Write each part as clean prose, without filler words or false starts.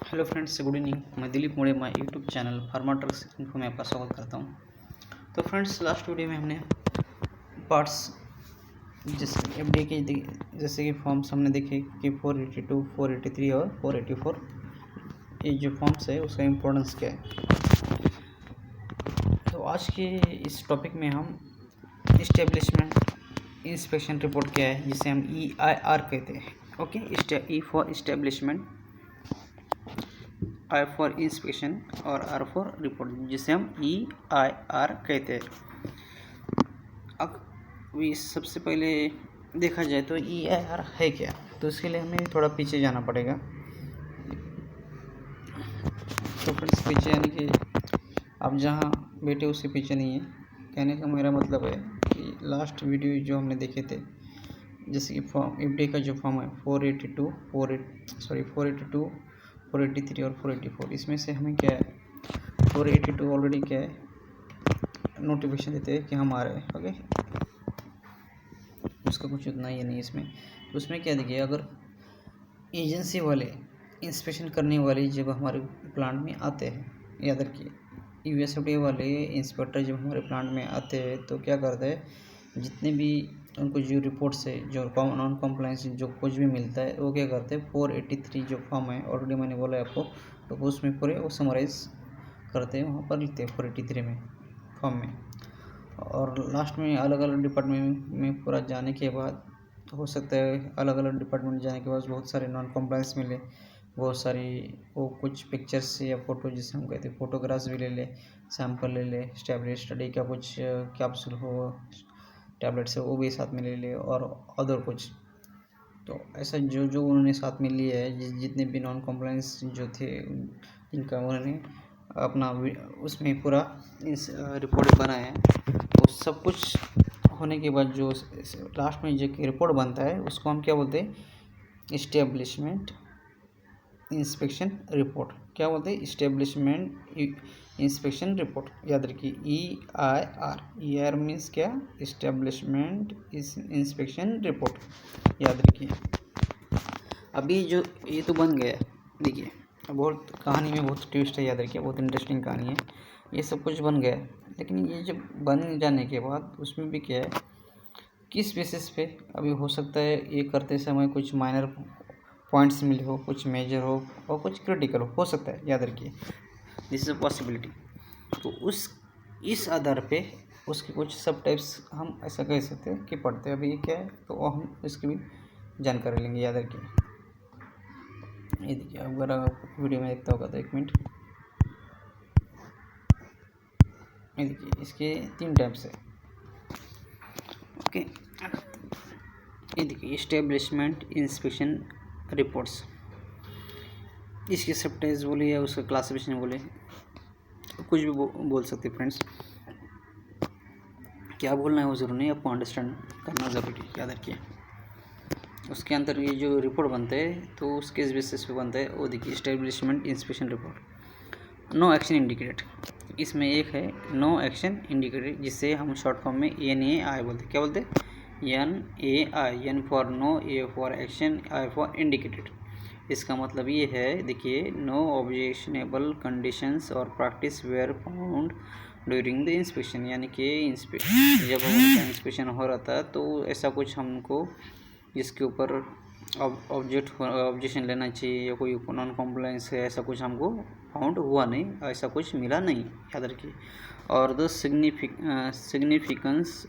Hello friends, good evening. मैं दिलीप मोड़े my YouTube channel pharma trucks info में आपका स्वागत करता हूं। तो फ्रेंड्स, लास्ट वीडियो में हमने पार्ट्स जैसे एफडीए के जैसे कि फॉर्म्स हमने देखे कि 482, 483 और 484 ये जो फॉर्म्स है उसका इम्पोर्टेंस क्या है। तो आज के इस टॉपिक में हम इस्टेब्लिशमेंट इंस्पेक्शन रिपोर्ट क्या है, जिसे हम EIR कहते हैं। Okay, E for establishment, I for inspection और R फॉर रिपोर्ट, जिसे हम EIR कहते हैं। अब सबसे पहले देखा जाए तो EIR है क्या, तो इसके लिए हमें थोड़ा पीछे जाना पड़ेगा। तो फ्रेंड्स, पीछे यानी कि आप जहाँ बैठे उससे पीछे नहीं है। कहने का मेरा मतलब है कि लास्ट वीडियो जो हमने देखे थे, जैसे कि फॉर्म एफडीए का जो फॉर्म है 482, 482, 483 और 484, इसमें से हमें क्या है 482 ऑलरेडी क्या है नोटिफिकेशन देते हैं कि हम आ रहे हैं। ओके, उसका कुछ उतना ही नहीं इसमें। तो उसमें क्या देखिए, अगर एजेंसी वाले इंस्पेक्शन करने वाले जब हमारे प्लांट में आते हैं, याद रखिए यूएसएफडीए वाले इंस्पेक्टर जब हमारे प्लांट में आते हैं तो क्या करते हैं, जितने भी उनको जो रिपोर्ट्स है, जो नॉन कॉम्प्लाइंस जो कुछ भी मिलता है, वो क्या करते हैं 483 जो फॉर्म है, ऑलरेडी मैंने बोला है आपको, तो उसमें पूरे वो समराइज करते हैं, वहाँ पर लिखते हैं 483 में फॉर्म में। और लास्ट में अलग अलग डिपार्टमेंट में पूरा जाने के बाद हो सकता है अलग अलग डिपार्टमेंट जाने के बाद बहुत सारे नॉन कॉम्प्लाइंस मिले, बहुत सारी वो कुछ पिक्चर्स या फ़ोटो जिसे हम कहते हैं फ़ोटोग्राफ्स भी ले ले, सैंपल ले ले, स्टडी का कुछ कैप्सूल हो, टैबलेट्स है वो भी साथ में ले ले, और अदर कुछ। तो ऐसा जो जो उन्होंने साथ में लिए है, जितने भी नॉन कॉम्प्लाइंस जो थे इनका उन्होंने अपना उसमें पूरा इस रिपोर्ट बनाया है। तो सब कुछ होने के बाद जो लास्ट में जो रिपोर्ट बनता है उसको हम क्या बोलते हैं, इस्टेब्लिशमेंट इंस्पेक्शन रिपोर्ट। क्या बोलते हैं, इस्टेब्लिशमेंट इंस्पेक्शन रिपोर्ट। याद रखिए EIR मीन्स क्या, इस्टेब्लिशमेंट इंस्पेक्शन रिपोर्ट, याद रखिए। अभी जो ये तो बन गया, देखिए बहुत कहानी में बहुत ट्विस्ट है, याद रखिए बहुत इंटरेस्टिंग कहानी है। ये सब कुछ बन गया, लेकिन ये जब बन जाने के बाद उसमें भी क्या है, किस बेसिस पे अभी हो सकता है ये करते समय कुछ माइनर पॉइंट्स मिले हो, कुछ मेजर हो और कुछ क्रिटिकल हो सकता है, याद रखिए दिस इज अ पॉसिबिलिटी। तो इस आधार पे उसके कुछ सब टाइप्स हम ऐसा कह सकते हैं कि पढ़ते हैं। अभी ये क्या है तो हम इसकी भी जानकारी लेंगे, याद रखिए। ये देखिए, अगर आप वीडियो में देखता होगा तो एक मिनट, ये देखिए इसके 3 टाइप्स है। ओके, ये देखिए इस्टेब्लिशमेंट इंस्पेक्शन रिपोर्ट्स, इसके सब टाइप्स बोले या उसका क्लासिफिकेशन बोले, कुछ भी बोल सकते फ्रेंड्स। क्या बोलना है वो ज़रूरी नहीं, आपको अंडरस्टैंड करना ज़रूरी है, याद रखिए। उसके अंदर ये जो रिपोर्ट बनता है तो उसके बेसिस पे बनता है, वो देखिए establishment inspection report. No action indicated, इसमें एक है नो एक्शन इंडिकेटेड, जिसे हम शॉर्ट फॉर्म में NAI बोलते हैं। क्या बोलते हैं, NAI, N for no, A for action, I for indicated. इसका मतलब ये है, देखिए नो ऑब्जेक्शनेबल कंडीशंस और practice were found during the inspection, यानी कि जब उनका इंस्पेक्शन हो रहा था तो ऐसा कुछ हमको जिसके ऊपर ऑब्जेक्शन लेना चाहिए या कोई नॉन कॉम्प्लाइंस है, ऐसा कुछ हमको फाउंड हुआ नहीं, ऐसा कुछ मिला नहीं, याद रखिए। और the significance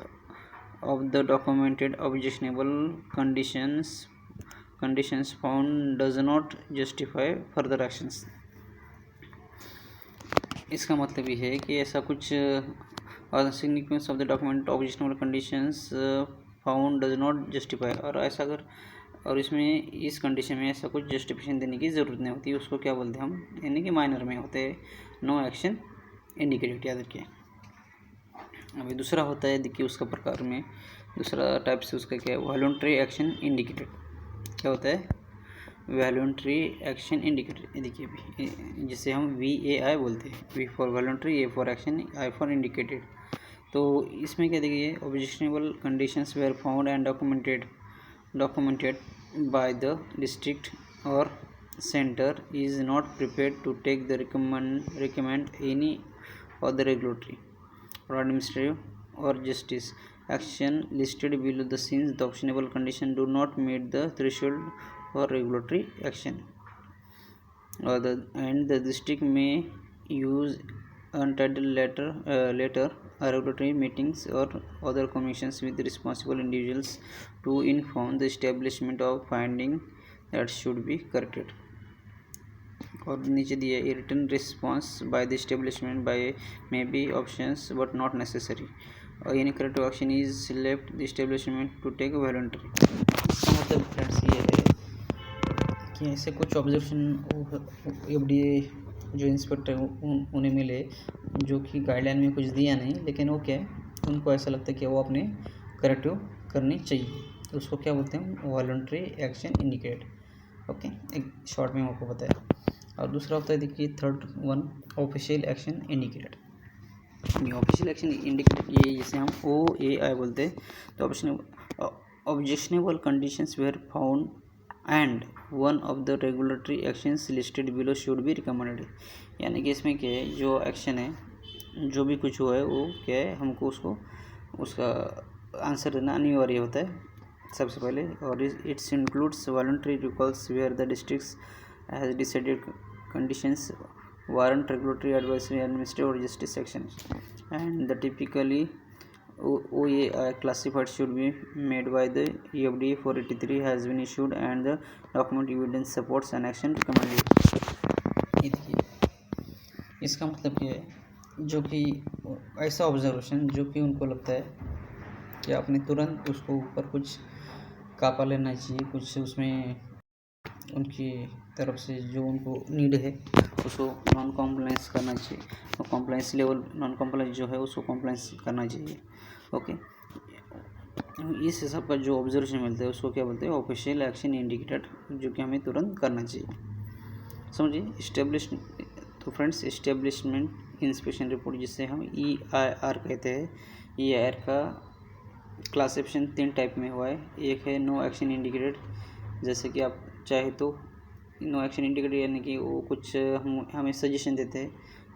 of the documented objectionable conditions found does not justify further actions। इसका मतलब ये है कि ऐसा कुछ और significance of the document objectionable conditions found does not justify, और ऐसा अगर और इसमें इस कंडीशन में ऐसा कुछ जस्टिफिकेशन देने की ज़रूरत नहीं होती, उसको क्या बोलते हैं हम, यानी कि माइनर में होते हैं नो एक्शन इंडिकेटेड, याद रखिए। अभी दूसरा होता है, देखिए उसका प्रकार में दूसरा टाइप से उसका क्या है, वॉलंटरी एक्शन इंडिकेटेड। क्या होता है, वॉलंटरी एक्शन इंडिकेटेड, देखिए अभी जिसे हम VAI बोलते हैं, V for voluntary, A for action, I for indicated. तो इसमें क्या देखिए, objectionable conditions were found and documented by the district और center is not prepared to take the recommend any other regulatory or administrative or justice action listed below the since the optionable condition do not meet the threshold for regulatory action, and the district may use untitled letter regulatory meetings or other commissions with responsible individuals to inform the establishment of finding that should be corrected. और नीचे दिया है return response by the establishment by may be options but not necessary, और any corrective action is left the establishment to take voluntary. इसका मतलब friends ये है कि ऐसे कुछ ऑब्जर्वेशन एफडीए जो इंस्पेक्टर उन्हें मिले जो कि गाइडलाइन में कुछ दिया नहीं, लेकिन वो क्या है उनको ऐसा लगता है कि वो अपने करेक्टिव करनी चाहिए, तो उसको क्या बोलते हैं वॉलंटरी एक्शन इंडिकेट। ओके, एक शॉर्ट में आपको बताया। और दूसरा होता है देखिए third one official action indicated. Official action indicated ये जैसे हम OAI बोलते हैं, तो objectionable conditions were found and one of the regulatory actions listed below should be recommended. यानी कि इसमें क्या है जो एक्शन है जो भी कुछ हुआ है वो क्या है हमको उसका आंसर देना अनिवार्य होता है सबसे पहले, और it's includes voluntary recalls where the districts has decided conditions warrant regulatory advisory administrative or justice actions, and the typically OAI classified should be made by the EFDA 483 has been issued and the document evidence supports an action recommended। इसका मतलब ये है जो कि ऐसा observation जो कि उनको लगता है कि आपने तुरंत उसको ऊपर कुछ कापा लेना चाहिए, कुछ उसमें उनकी तरफ से जो उनको नीड है उसको नॉन कॉम्प्लाइंस करना चाहिए, और कॉम्प्लाइंस लेवल नॉन कॉम्प्लाइंस जो है उसको कॉम्प्लाइंस करना चाहिए। ओके, इस हिसाब का जो ऑब्जर्वेशन मिलता है उसको क्या बोलते हैं ऑफिशियल एक्शन इंडिकेटेड, जो कि हमें तुरंत करना चाहिए। समझिए इस्टेब्लिश, तो फ्रेंड्स इस्टेब्लिशमेंट इंस्पेक्शन रिपोर्ट जिसे हम EIR कहते हैं, EIR का क्लासिफिकेशन 3 टाइप में हुआ है। एक है नो एक्शन इंडिकेटेड, जैसे कि आप चाहे तो नो एक्शन इंडिकेटर यानी कि वो कुछ हमें सजेशन देते हैं,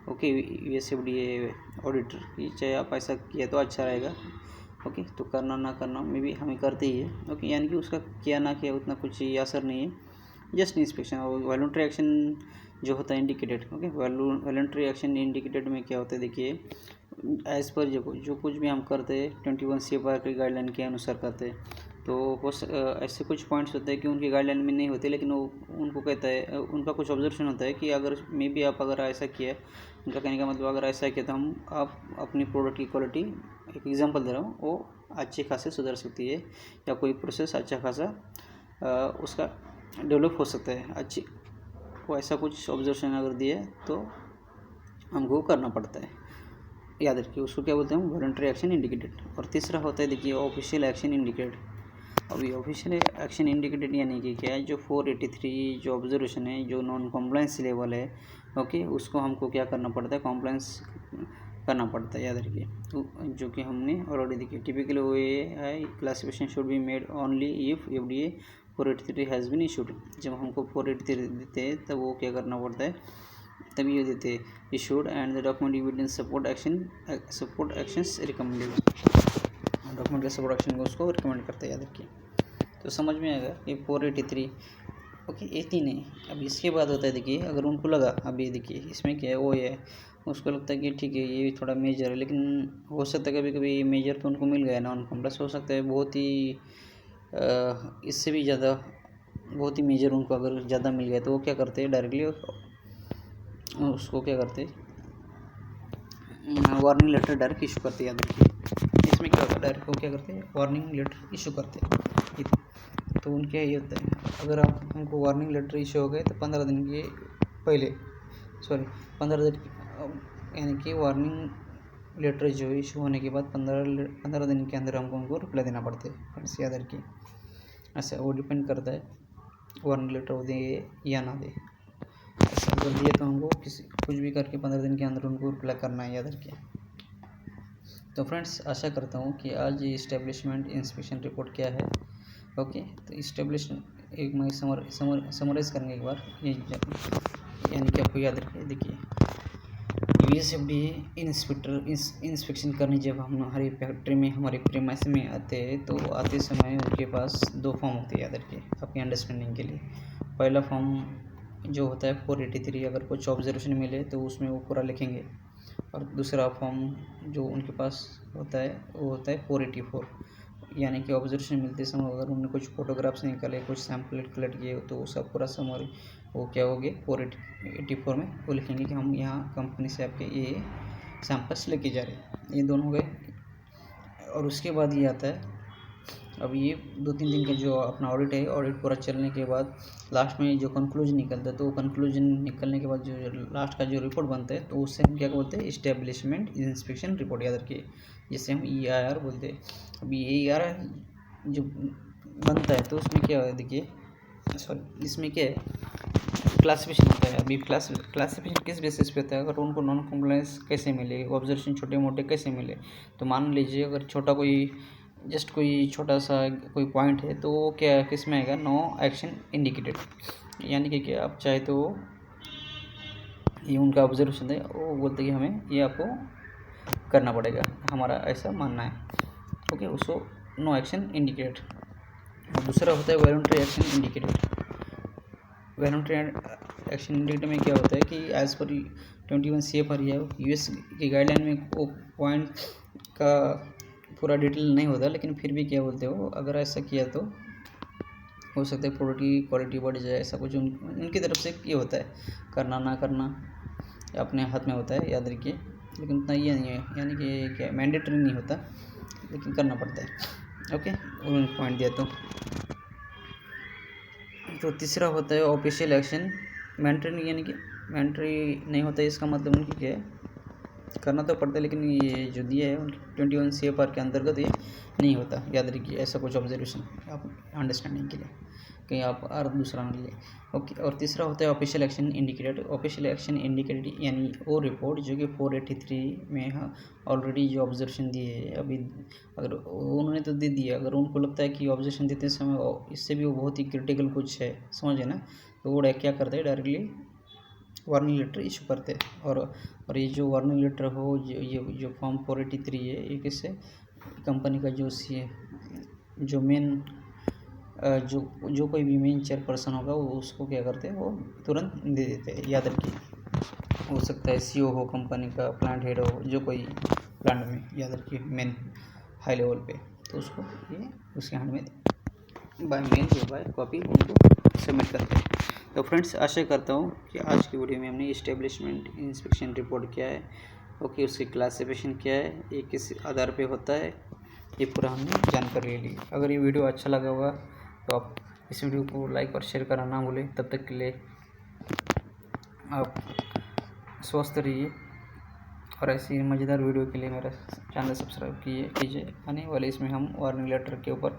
ओके USFDA ऑडिटर की चाहे आप ऐसा किया तो अच्छा रहेगा, ओके तो करना ना करना में भी हमें करते ही है, ओके यानी कि उसका किया ना किया उतना कुछ ही असर नहीं है, जस्ट इंस्पेक्शन। और वॉलंटरी एक्शन जो होता है indicated, okay voluntary action indicated में क्या होता है देखिए एज पर जो कुछ भी हम करते हैं 21 CFR की गाइडलाइन के अनुसार करते हैं, तो ऐसे कुछ पॉइंट्स होते हैं कि उनकी गाइडलाइन में नहीं होते, लेकिन वो उनको कहता है उनका कुछ ऑब्जर्वेशन होता है कि अगर मे बी आप अगर ऐसा किया, उनका कहने का मतलब अगर ऐसा किया तो आप अपनी प्रोडक्ट की क्वालिटी, एक एग्जांपल दे रहा हूँ, वो अच्छे खासे सुधर सकती है, या कोई प्रोसेस अच्छा खासा उसका डेवलप हो सकता है अच्छी, वो ऐसा कुछ ऑब्जर्वेशन अगर दिए तो हमको करना पड़ता है, याद रखिए उसको क्या बोलते हैं वॉलंटरी एक्शन इंडिकेटेड। और तीसरा होता है देखिए ऑफिशियल एक्शन इंडिकेटेड। अभी ऑफिशियल एक्शन इंडिकेटेड यानी कि क्या है जो 483 जो ऑब्जर्वेशन है जो नॉन कॉम्प्लाइंस लेवल है, ओके उसको हमको क्या करना पड़ता है कॉम्प्लाइंस करना पड़ता है, याद रखिए। तो जो कि हमने ऑलरेडी देखिए typically OAI classification should be made only if FDA 483 has been issued. जब हमको 483 देते हैं तब वो क्या करना पड़ता है, तभी ये देते हैं issued and the document evidence support actions recommended, document support action को उसको रिकमेंड करते हैं, याद रखिए। तो समझ में आएगा ये 483 ओके 18 है। अब इसके बाद होता है देखिए अगर उनको लगा, अब ये देखिए इसमें क्या है वो है उसको लगता है कि ठीक है ये थोड़ा मेजर है, लेकिन हो सकता है कभी कभी मेजर तो उनको मिल गया नॉन कॉम्प्लेक्स हो सकता है बहुत ही इससे भी ज़्यादा बहुत ही मेजर उनको अगर ज़्यादा मिल गया तो वो क्या करते हैं डायरेक्टली उसको क्या करते हैं वार्निंग लेटर डायरेक्ट इशू करते हैं, याद रखिए। इसमें क्या होता है डायरेक्ट वो क्या करते हैं वार्निंग लेटर इशू करते हैं, तो उनके ये होता है अगर आप हमको वार्निंग लेटर इशू हो गए तो 15 दिन के पहले 15 दिन यानी कि वार्निंग लेटर जो इशू होने के बाद 15 दिन के अंदर हमको उनको रिप्लाई देना पड़ता है, फ्रेंड्स याद रखिए। ऐसा वो डिपेंड करता है वार्निंग लेटर वो दे या ना दे, ऐसा अगर दिए तो हमको कुछ भी करके 15 दिन के अंदर उनको रिप्लाई करना है, याद रखिए। तो फ्रेंड्स आशा करता हूँ कि आज ये इस्टेब्लिशमेंट इंस्पेक्शन रिपोर्ट क्या है, ओके तो एक मैं समराइज करेंगे एक बार ये, यानी कि आपको याद रखिए। देखिए USFDA इंस्पेक्शन करने जब हम हमारी फैक्ट्री में हमारे प्रीमाइस में आते हैं तो आते समय उनके पास 2 फॉर्म होते हैं, याद रखिए आपकी अंडरस्टैंडिंग के लिए। पहला फॉर्म जो होता है 483, अगर कुछ ऑब्जर्वेशन मिले तो उसमें वो पूरा लिखेंगे, और दूसरा फॉर्म जो उनके पास होता है वो होता है 484, यानी कि ऑब्जर्वेशन मिलते समय अगर उन्होंने कुछ फोटोग्राफ्स निकाले, कुछ सैम्पल कलेक्ट किए तो वो सब पूरा समरी वो क्या हो गए 484 में वो लिखेंगे कि हम यहाँ कंपनी से आपके ये सैम्पल्स लेके जा रहे हैं। ये दोनों हो गए। और उसके बाद ये आता है, अब ये 2-3 दिन का जो अपना ऑडिट है, ऑडिट पूरा चलने के बाद लास्ट में जो कंक्लूजन निकलता है, तो कंक्लूजन निकलने के बाद जो लास्ट का जो रिपोर्ट बनता है तो उससे हम क्या बोलते हैं, इस्टेब्लिशमेंट इंस्पेक्शन रिपोर्ट, याद रखिए, जिससे हम EIR बोलते हैं। अब ये EIR जो बनता है तो उसमें क्या है, देखिए सॉरी इसमें क्या है, क्लासिफिकेशन होता है। अभी क्लासिफिकेशन किस बेसिस पे होता है, अगर उनको नॉन कम्प्लायंस कैसे मिले, ऑब्जर्वेशन छोटे मोटे कैसे मिले, तो मान लीजिए अगर छोटा कोई जस्ट कोई छोटा सा कोई पॉइंट है तो वो क्या किस में आएगा, नो एक्शन इंडिकेटेड, यानी कि क्या आप चाहे तो ये उनका ऑब्जर्वेशन है, वो बोलते कि हमें ये आपको करना पड़ेगा, हमारा ऐसा मानना है, ओके, उसको नो एक्शन इंडिकेटेड। और दूसरा होता है voluntary action indicated. Voluntary action indicator में क्या होता है कि एज़ पर 21 CFR है, US की गाइडलाइन में वो पॉइंट का पूरा डिटेल नहीं होता, लेकिन फिर भी क्या बोलते हो, अगर ऐसा किया तो हो सकता है प्रोडक्ट की क्वालिटी बढ़ जाए, ऐसा कुछ उनकी तरफ से ये होता है, करना ना करना अपने हाथ में होता है, याद रखिए, लेकिन उतना ये नहीं है, यानी कि क्या मैंडेटरी नहीं होता, लेकिन करना पड़ता है, ओके, उन्होंने पॉइंट दिया तो तीसरा होता है ऑफिशियल एक्शन मैंडेटरी, यानी कि मैंडेटरी नहीं होता है, इसका मतलब उनकी क्या है, करना तो पड़ता है, लेकिन ये जो दिया है उनकी 21 CFR के अंतर्गत ये नहीं होता, याद रखिए, ऐसा कुछ ऑब्जर्वेशन आप अंडरस्टैंडिंग के लिए कहीं आप और दूसरा ना लिए, ओके। और तीसरा होता है official action indicated. Official action indicated यानी वो रिपोर्ट जो कि 483 में ऑलरेडी जो ऑब्जर्वेशन दिए है, अभी अगर उन्होंने तो दे दिया, अगर उनको लगता है कि ऑब्जर्वेशन देते समय इससे भी वो बहुत ही क्रिटिकल कुछ है, समझे ना, तो वो क्या करते हैं, डायरेक्टली वार्निंग लेटर इशू करते हैं। और ये जो वार्निंग लेटर हो, ये जो फॉर्म 483 है, ये किससे, कंपनी का जो मेन जो कोई भी मेन चेयरपर्सन होगा वो उसको क्या करते हैं, वो तुरंत दे देते हैं, याद रखिए, हो सकता है CEO हो कंपनी का, प्लांट हेड हो, जो कोई प्लांट में, याद रखिए मेन हाई लेवल पे, तो उसको ये उसके हैंड में बाय मेल या बाय कॉपी उनको सबमिट करते हैं। तो फ्रेंड्स, आशा करता हूँ कि आज की वीडियो में हमने इस्टेब्लिशमेंट इंस्पेक्शन रिपोर्ट क्या है, ओके, उसकी क्लासिफिकेशन क्या है, ये किस आधार पे होता है, ये पूरा हमने जानकारी ले ली। अगर ये वीडियो अच्छा लगा होगा तो आप इस वीडियो को लाइक और शेयर करना ना भूलें। तब तक के लिए आप स्वस्थ रहिए, और ऐसी मज़ेदार वीडियो के लिए मेरा चैनल सब्सक्राइब कीजिए। आने वाले इसमें हम वार्निंग लेटर के ऊपर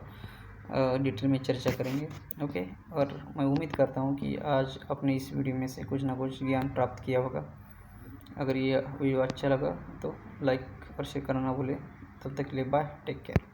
डिटेल में चर्चा करेंगे, ओके। और मैं उम्मीद करता हूँ कि आज अपने इस वीडियो में से कुछ ना कुछ ज्ञान प्राप्त किया होगा। अगर ये वीडियो अच्छा लगा तो लाइक और शेयर करना ना भूलें। तब तक के लिए बाय, टेक केयर।